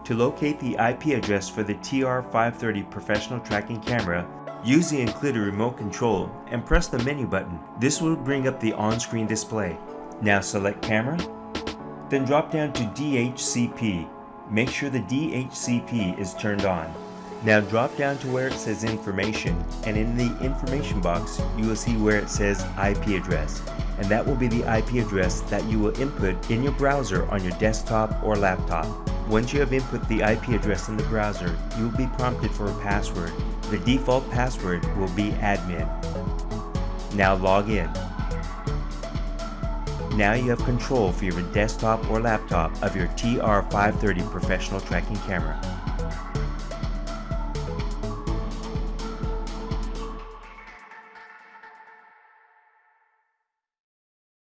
To locate the IP address for the TR530 professional tracking camera, use the included remote control and press the menu button. This will bring up the on-screen display. Now select Camera, then drop down to DHCP. Make sure the DHCP is turned on. Now drop down to where it says Information, and in the information box you will see where it says IP address, and that will be the IP address that you will input in your browser on your desktop or laptop. Once you have input the IP address in the browser, you will be prompted for a password. The default password will be admin. Now log in. Now you have control for your desktop or laptop of your TR530 professional tracking camera.